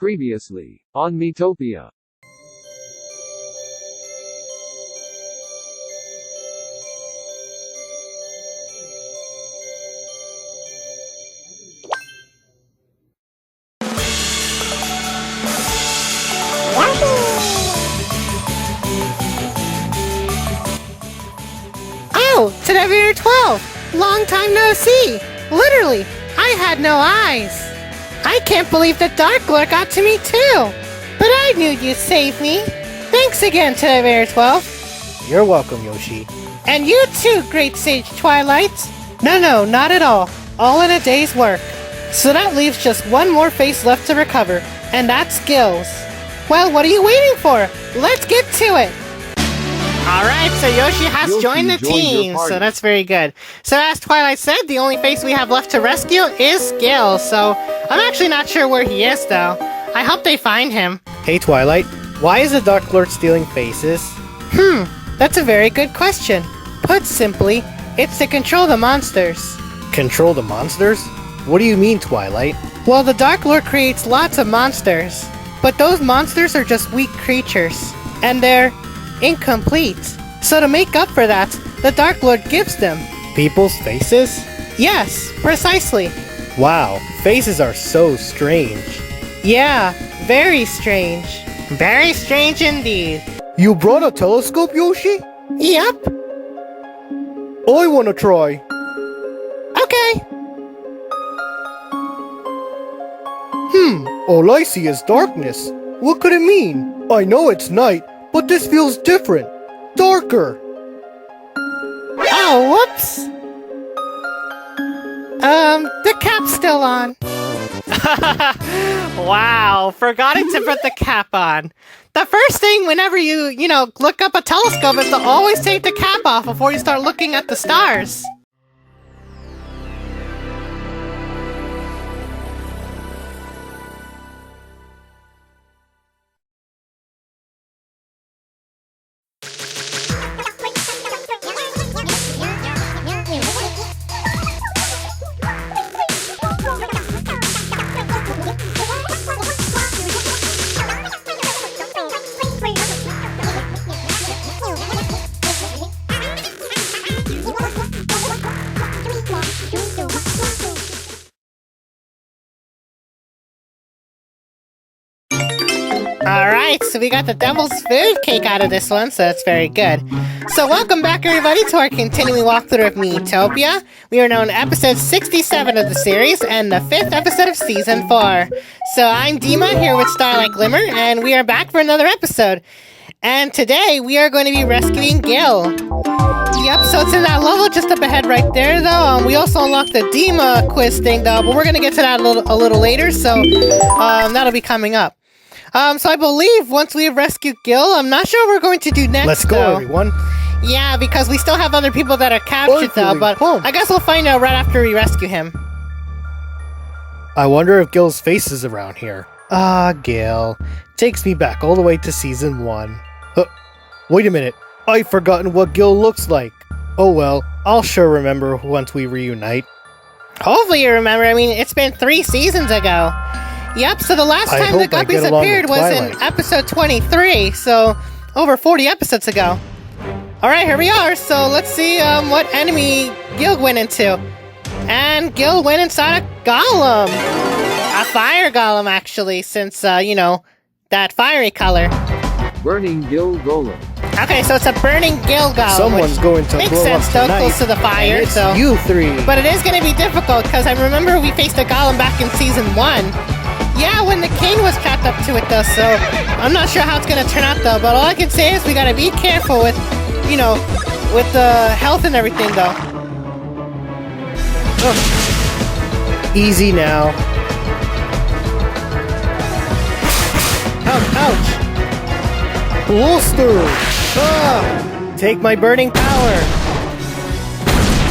Previously, on Miitopia. Oh, Today 12! Long time no see! Literally, I had no eyes! I can't believe the Dark Lord got to me too! But I knew you'd save me! Thanks again, Today 12! You're welcome, Yoshi. And you too, Great Sage Twilight! No, not at all. All in a day's work. So that leaves just one more face left to recover, and that's Gill's. Well, what are you waiting for? Let's get to it! Alright, so Yoshi has joined the team, so that's very good. So as Twilight said, the only face we have left to rescue is Gill, so I'm actually not sure where he is though. I hope they find him. Hey, Twilight. Why is the Dark Lord stealing faces? That's a very good question. Put simply, it's to control the monsters. Control the monsters? What do you mean, Twilight? Well, the Dark Lord creates lots of monsters, but those monsters are just weak creatures, and they're incomplete. So to make up for that, the Dark Lord gives them People's faces? yes, precisely. Wow, faces are so strange. Yeah, very strange. Very strange indeed. You brought a telescope, Yoshi? Yep. I want to try. Okay. All I see is darkness. What could it mean? I know it's night, but this feels different. Darker. Oh, whoops. The cap's still on. Wow, forgotten to put the cap on. The first thing whenever you look up a telescope is to always take the cap off before you start looking at the stars. Alright, so we got the Devil's Food Cake out of this one, so that's very good. So welcome back everybody to our continuing walkthrough of Miitopia. We are now on episode 67 of the series, and the 5th episode of season 4. So I'm Dima, here with Starlight Glimmer, and we are back for another episode. And today, we are going to be rescuing Gill. Yep, so it's in that level just up ahead right there, though. We also unlocked the Deema quiz thing, though, but we're going to get to that a little later, so that'll be coming up. So I believe once we have rescued Gill, I'm not sure what we're going to do next, Let's go, though. everyone. Yeah, because we still have other people that are captured, though, but I guess we'll find out right after we rescue him. I wonder if Gill's face is around here. Ah, Gill. Takes me back all the way to season 1. Wait a minute. I've forgotten what Gill looks like. Oh well, I'll sure remember once we reunite. Hopefully you remember. I mean, it's been 3 seasons ago. Yep, so the last time the Guppies appeared was in episode 23, so over 40 episodes ago. Alright, here we are, so let's see what enemy Gill went into. And Gill went inside a golem. A fire golem, actually, since, that fiery color. Burning Gill Golem. Okay, so it's a burning Gill golem. Someone's going to makes blow sense, up though, tonight, close to the fire, and it's so. you 3. But it is going to be difficult, because I remember we faced a golem back in season 1. Yeah, when the cane was trapped up to it, though, so I'm not sure how it's going to turn out, though. But all I can say is we got to be careful with, with the health and everything, though. Ugh. Easy now. Ouch. Bluster! Ah! Take my burning power.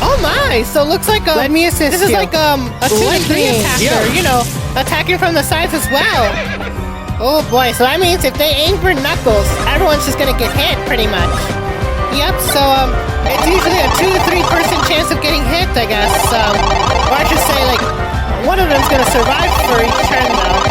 Oh my! So it looks like Let me assist this is you. like a 2-3 attacker, attacking from the sides as well. Oh boy! So that means if they aim for Knuckles, everyone's just gonna get hit pretty much. Yep. So it's usually a 2 to 3 person chance of getting hit, I guess. Or I should say, like, one of them's gonna survive for each turn, though.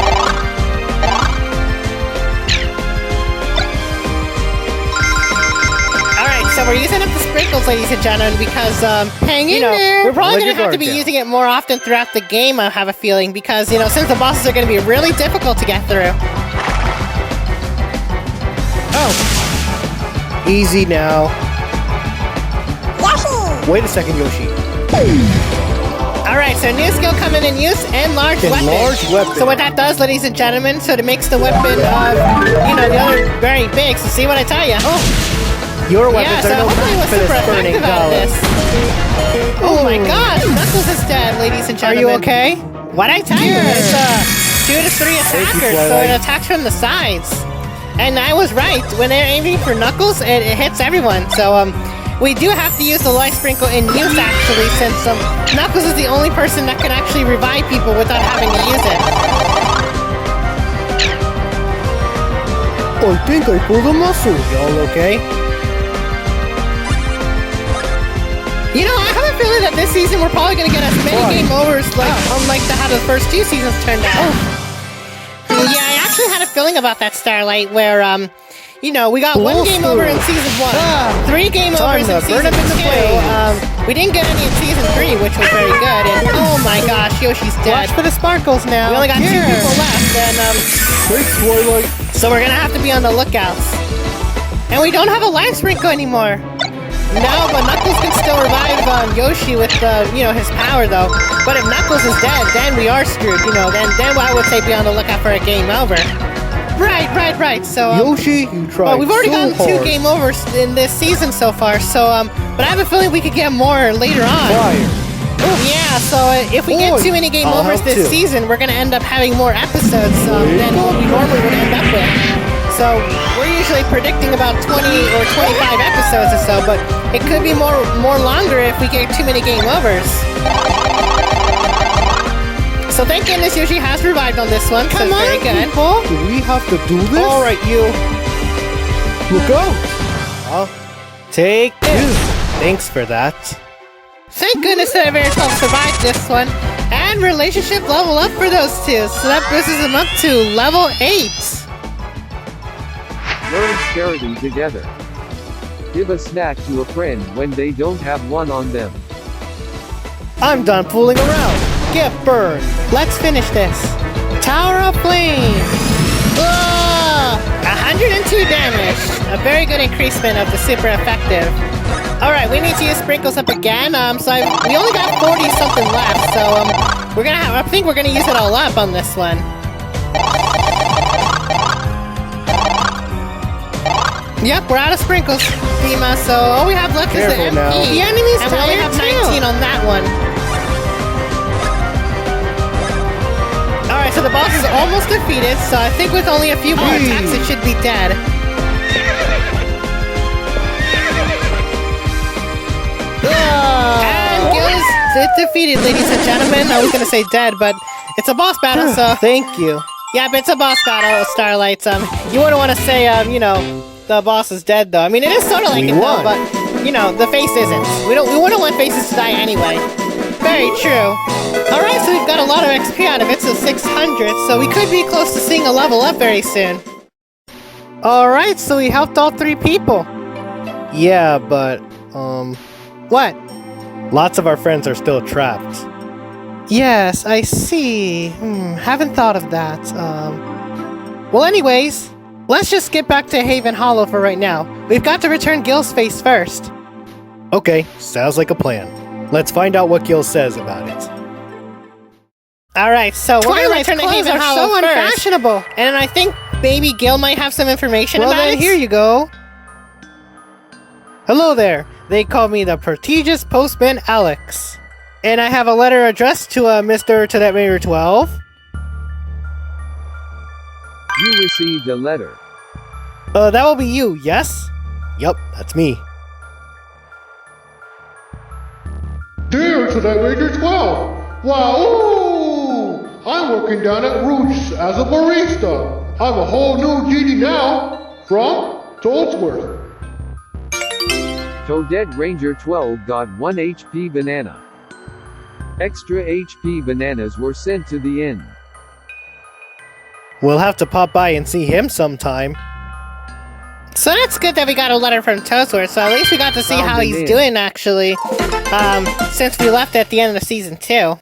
ladies and gentlemen, because, Hang in there. we're probably Let going your to have to guard be down. using it more often throughout the game, I have a feeling, because, since the bosses are going to be really difficult to get through. Oh. Easy now. Wait a second, Yoshi. Alright, so new skill coming in use, enlarged weapon. Enlarged weapon. So what that does, ladies and gentlemen, so it makes the weapon, the other very big, so see what I tell ya? Oh. Your Yeah, weapons so are no hopefully match we're for this super burning effective at golem. this. Oh my gosh, Knuckles is dead, ladies and Are gentlemen. you okay? What'd I tell you? It's 2 to 3 Thank you, attackers, so Twilight. it attacks from the sides. And I was right, when they're aiming for Knuckles, it hits everyone. So, we do have to use the life sprinkle in use, actually, since Knuckles is the only person that can actually revive people without having to use it. I think I pulled a muscle. Y'all okay? I have a feeling that this season we're probably going to get as many Why? game overs, unlike how the first 2 seasons turned out. Yeah, I actually had a feeling about that, Starlight, where, we got 1 game over in season 1, 3 game Time overs to in burn season up in the 2. flames. We didn't get any in season 3, which was very good. And oh my gosh, Yoshi's dead. Watch for the sparkles now. We only got 2 people left, and Thanks, Twilight. so we're gonna have to be on the lookouts. And we don't have a life sprinkle anymore. No, but Knuckles can still revive Yoshi with his power though. But if Knuckles is dead, then we are screwed. Then I would say be on the lookout for a game over. Right. So Yoshi, you tried we've already so gotten hard. 2 game overs in this season so far. So but I have a feeling we could get more later on. Fire. Yeah, so if we get Boy, too many game I'll overs help this too. season, we're gonna end up having more episodes than what we normally would end up with. So we're usually predicting about 20 or 25 episodes or so, but it could be more longer if we get too many game overs. So thank goodness Yoshi has revived on this one, so it's very good. People. Do we have to do this? All right, you. Look out. I'll take this. Thanks for that. Thank goodness that Everton survived this one. And relationship level up for those 2, so that boosts them up to level 8. Learn charity together. Give a snack to a friend when they don't have one on them. I'm done fooling around. Get burned. Let's finish this. Tower of Flame. 102 damage. A very good increasement of the super effective. Alright, we need to use sprinkles up again. We only got 40 something left, so I think we're gonna use it all up on this one. Yep, we're out of sprinkles, Dima, so all we have left is the Careful MP. now. The enemy's and we only have 19 on that one. Alright, so the boss is almost defeated, so I think with only a few more attacks it should be dead. And Gill is defeated, ladies and gentlemen. I was gonna say dead, but it's a boss battle, so... Thank you. Yeah, but it's a boss battle, Starlight. You wouldn't want to say, the boss is dead, though. I mean, it is sort of like We it, though, won. but, the face isn't. We wouldn't want faces to die anyway. Very true. Alright, so we've got a lot of XP out of it, so 600, so we could be close to seeing a level up very soon. Alright, so we helped all 3 people. Yeah, but, What? lots of our friends are still trapped. Yes, I see. Haven't thought of that. Well, anyways, let's just get back to Haven Hollow for right now. We've got to return Gill's face first. Okay, sounds like a plan. Let's find out what Gill says about it. Alright, so we're going to Twilight's return to clothes Haven are Hollow so first. unfashionable. And I think maybe Gill might have some information Well about then, it. here you go. Hello there. They call me the prestigious Postman Alex. And I have a letter addressed to Mr. Tedetmaker 12. You received a letter. That will be you, yes? Yup, that's me. Dear Tedetmaker 12! Wow! I'm working down at Roots as a barista. I'm a whole new GD now. From Toadsworth. Toadette Ranger 12 got 1 HP banana. Extra HP bananas were sent to the inn. We'll have to pop by and see him sometime. So that's good that we got a letter from Toadsworth, so at least we got to see Found how it he's in. doing, actually, since we left at the end of Season 2.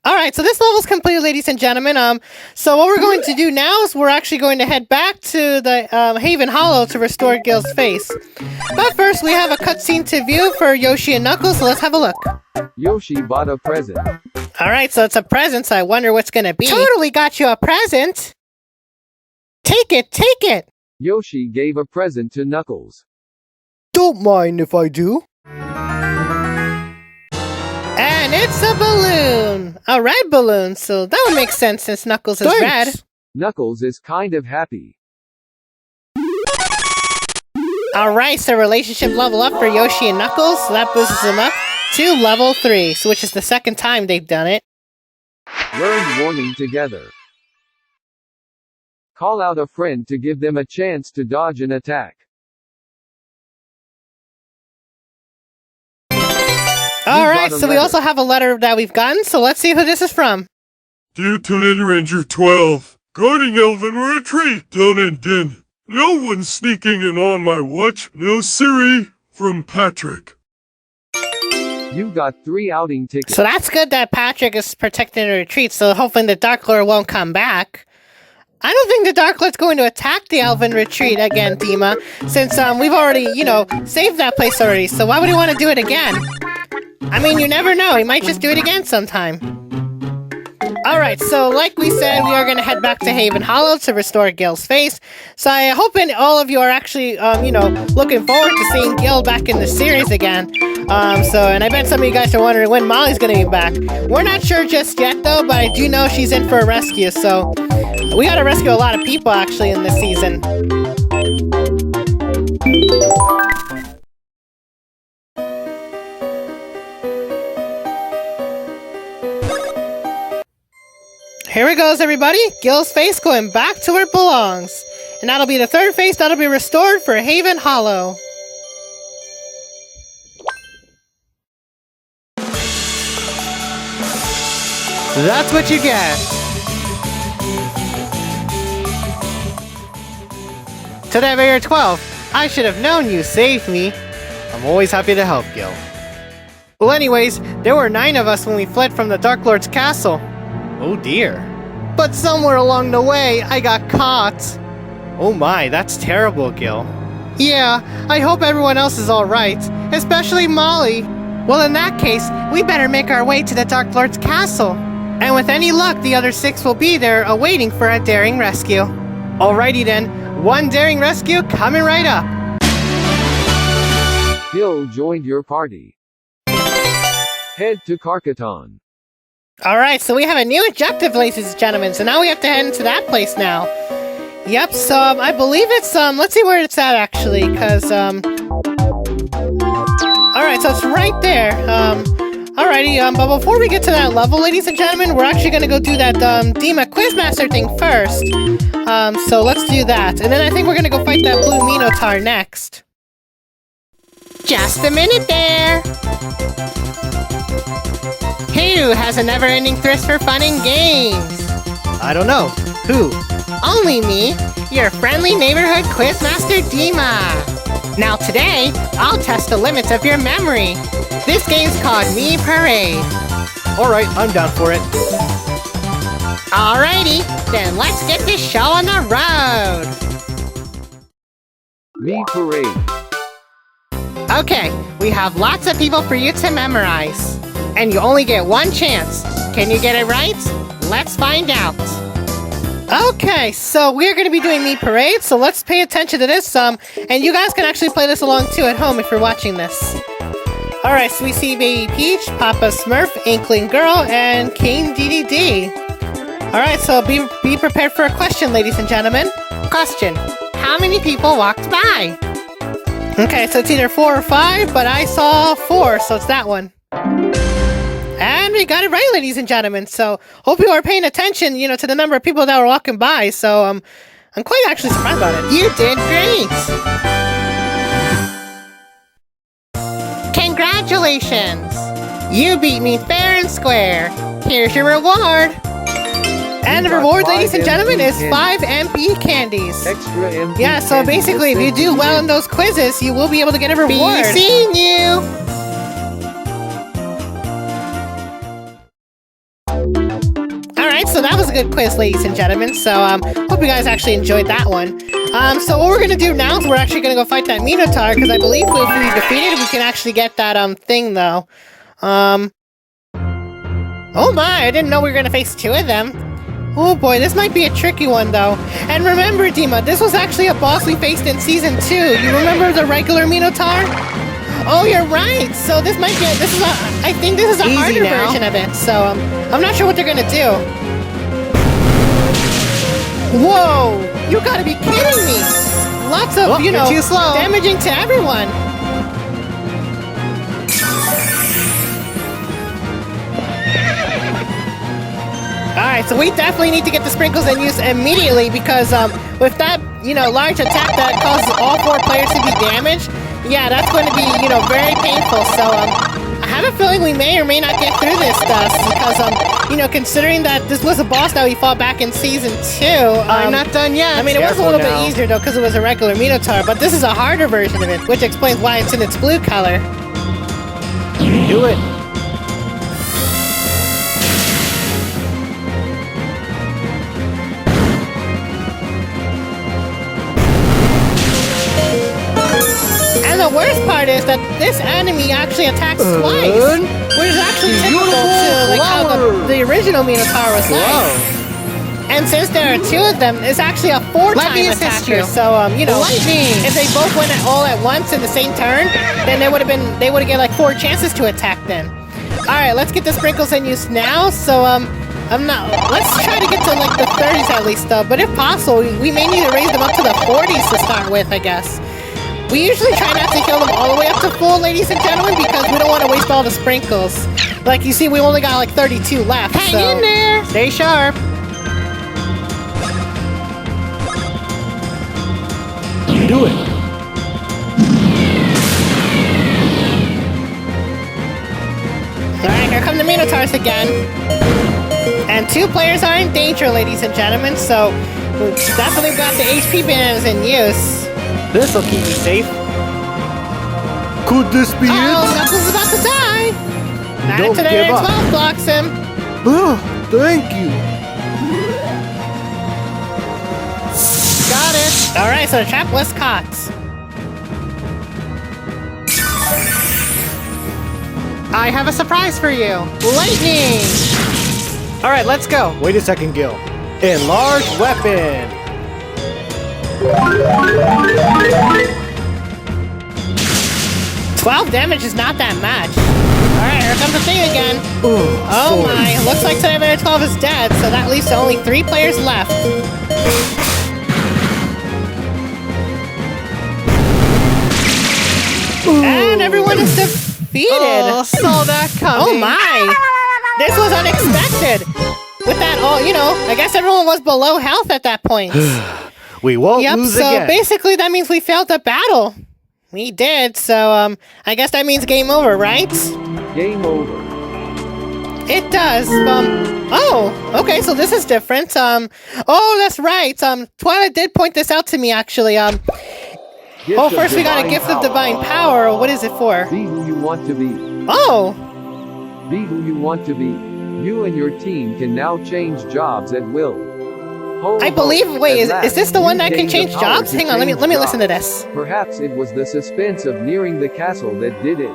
Alright, so this level's completed, ladies and gentlemen. So what we're going to do now is we're actually going to head back to the Haven Hollow to restore Gill's face. But first, we have a cutscene to view for Yoshi and Knuckles, so let's have a look. Yoshi bought a present. Alright, so it's a present, so I wonder what's gonna be. Totally got you a present! Take it, take it! Yoshi gave a present to Knuckles. Don't mind if I do. And it's a balloon! A red balloon, so that would make sense since Knuckles is red. Thanks. Knuckles is kind of happy. Alright, so relationship level up for Yoshi and Knuckles, so that boosts them up to level 3, so which is the second time they've done it. Learned warning together. Call out a friend to give them a chance to dodge an attack. Alright, got a so we letter. also have a letter that we've gotten, so let's see who this is from. Dear Lieutenant Ranger 12, guarding Elven retreat done and done. No one sneaking in on my watch. No Siri from Patrick. You got 3 outing tickets. So that's good that Patrick is protecting the retreat, so hoping the Dark Lord won't come back. I don't think the Dark Lord's going to attack the Elven retreat again, Dima, since we've already, saved that place already, so why would he want to do it again? I mean, you never know, he might just do it again sometime. Alright, so like we said, we are going to head back to Haven Hollow to restore Gill's face. So I hope all of you are actually, looking forward to seeing Gill back in the series again. And I bet some of you guys are wondering when Molly's going to be back. We're not sure just yet, though, but I do know she's in for a rescue, so we got to rescue a lot of people, actually, in this season. Here it goes, everybody. Gill's face going back to where it belongs. And that'll be the third face that'll be restored for Haven Hollow. That's what you get. Today, Mayor 12, I should have known you saved me. I'm always happy to help, Gill. Well, anyways, there were 9 of us when we fled from the Dark Lord's castle. Oh dear. But somewhere along the way, I got caught. Oh my, that's terrible, Gill. Yeah, I hope everyone else is alright, especially Molly. Well, in that case, we better make our way to the Dark Lord's castle. And with any luck, the other 6 will be there awaiting for a daring rescue. Alrighty then, one daring rescue coming right up. Gill joined your party. Head to Karkaton. Alright, so we have a new objective, ladies and gentlemen, so now we have to head into that place now. Yep, so I believe it's, let's see where it's at actually, cause, alright, so it's right there, alrighty, but before we get to that level, ladies and gentlemen, we're actually gonna go do that, Deema Quizmaster thing first. So let's do that, and then I think we're gonna go fight that Blue Minotaur next. Just a minute there! Who has a never-ending thirst for fun and games? I don't know. Who? Only me, your friendly neighborhood quizmaster Dima. Now today, I'll test the limits of your memory. This game's called Me Parade. Alright, I'm down for it. Alrighty, then let's get this show on the road. Me Parade. Okay, we have lots of people for you to memorize. And you only get one chance. Can you get it right? Let's find out. Okay, so we're going to be doing Me Parade, so let's pay attention to this and you guys can actually play this along too at home if you're watching this. Alright, so we see Baby Peach, Papa Smurf, Inkling Girl, and King DDD. Alright, so be prepared for a question, ladies and gentlemen. Question: how many people walked by? Okay, so it's either 4 or 5, but I saw 4, so it's that one. And we got it right, ladies and gentlemen. So, hope you are paying attention, to the number of people that were walking by. So, I'm quite actually surprised about it. You did great! Congratulations! You beat me fair and square. Here's your reward. And the got reward, 5 ladies and gentlemen, MP is candies. 5 MP candies. Extra MP. Yeah, so candies basically, if were you sent do to well you. in those quizzes, you will be able to get a reward. Be seeing you. Alright, so that was a good quiz, ladies and gentlemen. So, hope you guys actually enjoyed that one. So what we're gonna do now is we're actually gonna go fight that Minotaur, because I believe if we defeat it, we can actually get that, thing, though. Oh my, I didn't know we were gonna face 2 of them. Oh boy, this might be a tricky one, though. And remember, Dima, this was actually a boss we faced in Season 2. You remember the regular Minotaur? Oh, you're right. So this might be, I think this is a Easy harder now. version of it. So, I'm not sure what they're gonna do. Whoa! You gotta be kidding me! Lots of, Oh, you're too slow. damaging to everyone. Alright, so we definitely need to get the sprinkles in use immediately because with that, large attack that causes all 4 players to be damaged, yeah, that's going to be, very painful. So I have a feeling we may or may not get through this stuff because, considering that this was a boss that we fought back in Season 2. I'm not done yet. I mean, it was a Careful little now. bit easier, though, because it was a regular Minotaur, but this is a harder version of it, which explains why it's in its blue color. Do it. And the worst part is that this enemy actually attacks twice, which is actually typical to like how the original Minotaur was like. And since there are 2 of them, it's actually a 4-time me assist attacker. you. So Lightning! if they both went all at once in the same turn, then they would get like 4 chances to attack. Then, all right, let's get the sprinkles in use now. So let's try to get to like the 30s at least, though. But if possible, we may need to raise them up to the 40s to start with, I guess. We usually try not to heal them all the way up to full, ladies and gentlemen, because we don't want to waste all the sprinkles. Like you see, we only got like 32 left. Hang so in there. Stay sharp. Do it. Alright, here come the Minotaurs again. And 2 players are in danger, ladies and gentlemen, so we definitely got the HP bananas in use. This'll keep me safe. Could this be Oh, it? Knuckles is about to die! Don't Today give up. 12 blocks him. Oh, thank you. Got it. Alright, so the trap was caught. I have a surprise for you. Lightning! All right, let's go. Wait a second, Gill. Enlarge weapon. 12 damage is not that much. Alright, here comes the thing again. Ooh, Oh sword. my, looks like Today 12 is dead, so that leaves only 3 players left. And everyone is defeated. Oh, saw that coming. Oh my! This was unexpected! With that I guess everyone was below health at that point. We won't Yep, lose so again. basically that means we failed the battle. We did, so I guess that means game over, right? Game over. It does. Oh, okay, so this is different. Oh, that's right. Twilight did point this out to me actually. Gift Oh, of first we got a divine gift of power. divine power. What is it for? Be who you want to be. Oh, Be who you want to be. You and your team can now change jobs at will. Ho, I ho, believe. Wait, at is last, this the you one that can gained the change power jobs? to Hang on, let me change listen to jobs. this. Perhaps it was the suspense of nearing the castle that did it.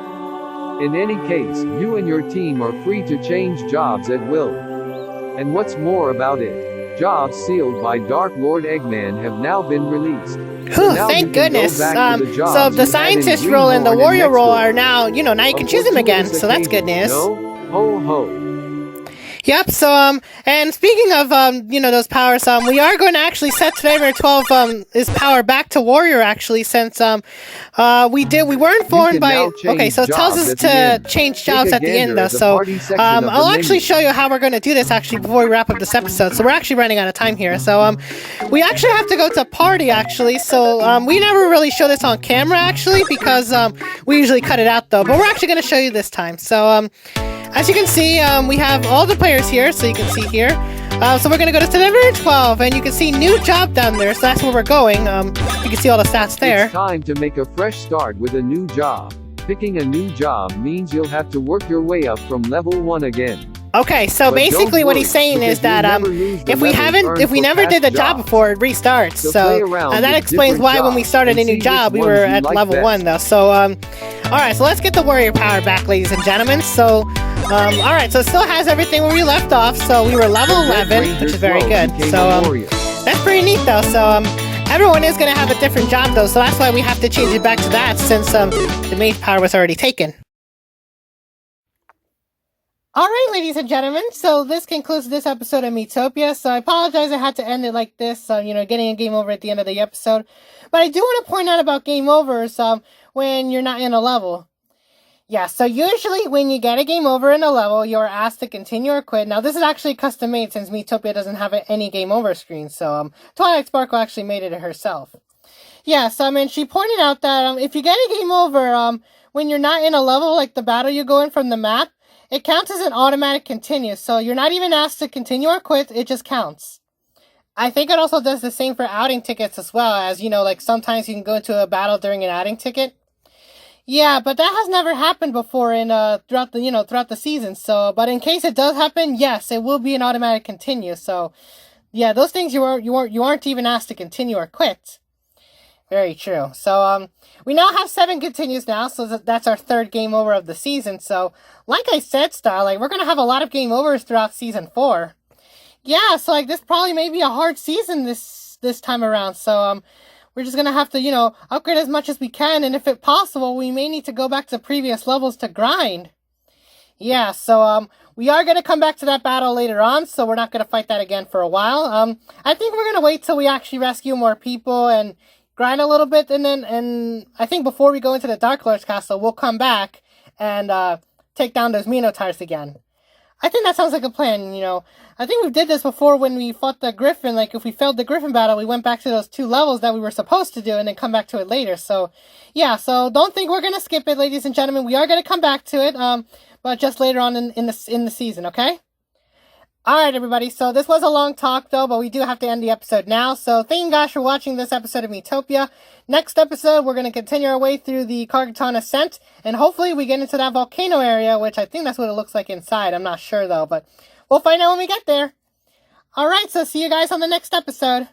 In any case, you and your team are free to change jobs at will. And what's more about it, jobs sealed by Dark Lord Eggman have now been released. Whew, now thank you can go goodness. back to the jobs So you the had in scientist role and the Greenhorn warrior role Next are now, now you can choose them again. So that's good news. No? Ho ho. Yep. So and speaking of those powers, we are going to actually set Today 12 his power back to warrior actually, since we were informed can by now change okay, so it tells jobs us at the end. to change Take jobs a at the end gander though. at the So party section of the I'll actually menu. show you how we're going to do this actually before we wrap up this episode. So we're actually running out of time here. So we actually have to go to party actually. So we never really show this on camera actually because we usually cut it out though. But we're actually going to show you this time. So as you can see, we have all the players here, so you can see here. So we're gonna go to Delivery 12, and you can see new job down there, so that's where we're going. You can see all the stats there. It's time to make a fresh start with a new job. Picking a new job means you'll have to work your way up from level 1 again. Okay, so But basically don't what he's worry, saying is because that you'll never lose the if we levels earned never for did the past job jobs. before, it restarts. So So play around and that with explains different why when we jobs started a and new see job, we which were ones you at like level best. 1 though. So all right, so let's get the warrior power back, ladies and gentlemen. So all right, so it still has everything where we left off. So we were level 11, which is very good. So that's pretty neat though. So everyone is gonna have a different job though, so that's why we have to change it back to that since the mage power was already taken. Alright, ladies and gentlemen, so this concludes this episode of Miitopia, so I apologize I had to end it like this, getting a game over at the end of the episode. But I do want to point out about game overs when you're not in a level. Yeah, so usually when you get a game over in a level, you're asked to continue or quit. Now, this is actually custom made since Miitopia doesn't have any game over screen, so Twilight Sparkle actually made it herself. Yeah, so she pointed out that if you get a game over when you're not in a level, like the battle you go in from the map, it counts as an automatic continue, so you're not even asked to continue or quit, it just counts. I think it also does the same for outing tickets as well, as, like sometimes you can go into a battle during an outing ticket. Yeah, but that has never happened before throughout the season, so, but in case it does happen, yes, it will be an automatic continue, so, yeah, those things you aren't even asked to continue or quit. Very true. So, we now have 7 continues now, so that's our 3rd game over of the season. So, like I said, Star, we're gonna have a lot of game overs throughout season 4. Yeah, so, this probably may be a hard season this time around. So, we're just gonna have to, upgrade as much as we can, and if it's possible, we may need to go back to previous levels to grind. Yeah, so, we are gonna come back to that battle later on, so we're not gonna fight that again for a while. I think we're gonna wait till we actually rescue more people and grind a little bit, and I think before we go into the Dark Lord's castle, we'll come back and take down those Minotaurs again. I think that sounds like a plan, I think we did this before when we fought the Griffin. If we failed the Griffin battle, we went back to those 2 levels that we were supposed to do and then come back to it later. So, yeah, so don't think we're going to skip it, ladies and gentlemen. We are going to come back to it, but just later on in the season, okay? Alright, everybody, so this was a long talk, though, but we do have to end the episode now. So thank you guys for watching this episode of Miitopia. Next episode, we're going to continue our way through the Karkaton ascent, and hopefully we get into that volcano area, which I think that's what it looks like inside. I'm not sure, though, but we'll find out when we get there. Alright, so see you guys on the next episode.